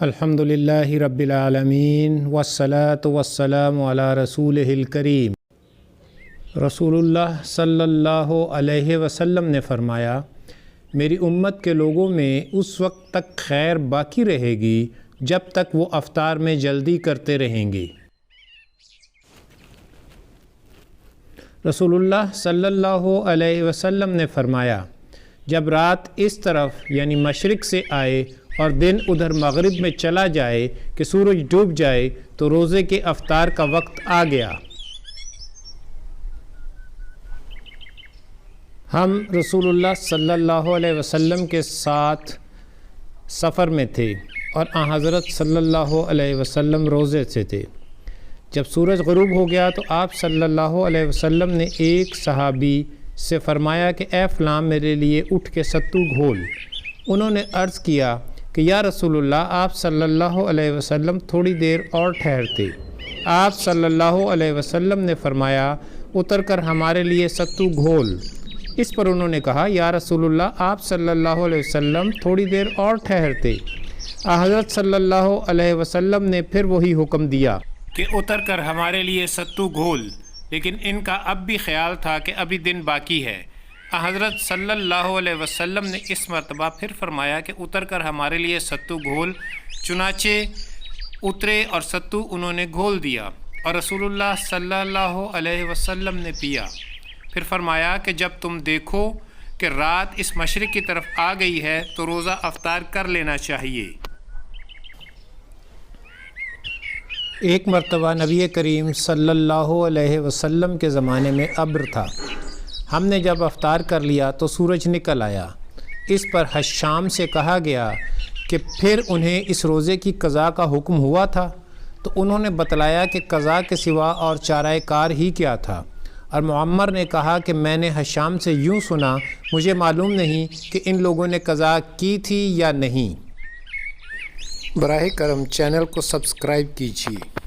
الحمدللہ رب العالمین والصلاة والسلام علی رسولہ الکریم۔ رسول اللہ صلی اللہ علیہ وسلم نے فرمایا، میری امت کے لوگوں میں اس وقت تک خیر باقی رہے گی جب تک وہ افطار میں جلدی کرتے رہیں گے۔ رسول اللہ صلی اللہ علیہ وسلم نے فرمایا، جب رات اس طرف یعنی مشرق سے آئے اور دن ادھر مغرب میں چلا جائے کہ سورج ڈوب جائے تو روزے کے افطار کا وقت آ گیا۔ ہم رسول اللہ صلی اللہ علیہ وسلم کے ساتھ سفر میں تھے اور حضرت صلی اللہ علیہ وسلم روزے سے تھے۔ جب سورج غروب ہو گیا تو آپ صلی اللہ علیہ وسلم نے ایک صحابی سے فرمایا کہ اے فلاں میرے لیے اٹھ کے ستو گھول۔ انہوں نے عرض کیا کہ یا رسول اللہ، آپ صلی اللہ علیہ وسلم تھوڑی دیر اور ٹھہرتے۔ آپ صلی اللہ علیہ وسلم نے فرمایا، اتر کر ہمارے لیے ستو گھول۔ اس پر انہوں نے کہا، یا رسول اللہ، آپ صلی اللہ علیہ وسلم تھوڑی دیر اور ٹھہرتے۔ حضرت صلی اللہ علیہ وسلم نے پھر وہی حکم دیا کہ اتر کر ہمارے لیے ستو گھول، لیکن ان کا اب بھی خیال تھا کہ ابھی دن باقی ہے۔ حضرت صلی اللہ علیہ وسلم نے اس مرتبہ پھر فرمایا کہ اتر کر ہمارے لیے ستو گھول۔ چنانچہ اترے اور ستو انہوں نے گھول دیا اور رسول اللہ صلی اللہ علیہ وسلم نے پیا۔ پھر فرمایا کہ جب تم دیکھو کہ رات اس مشرق کی طرف آ گئی ہے تو روزہ افطار کر لینا چاہیے۔ ایک مرتبہ نبی کریم صلی اللہ علیہ وسلم کے زمانے میں ابر تھا۔ ہم نے جب افطار کر لیا تو سورج نکل آیا۔ اس پر حشام سے کہا گیا کہ پھر انہیں اس روزے کی قضا کا حکم ہوا تھا؟ تو انہوں نے بتلایا کہ قضا کے سوا اور چارہ کار ہی کیا تھا۔ اور معمر نے کہا کہ میں نے حشام سے یوں سنا، مجھے معلوم نہیں کہ ان لوگوں نے قضا کی تھی یا نہیں۔ براہ کرم چینل کو سبسکرائب کیجیے۔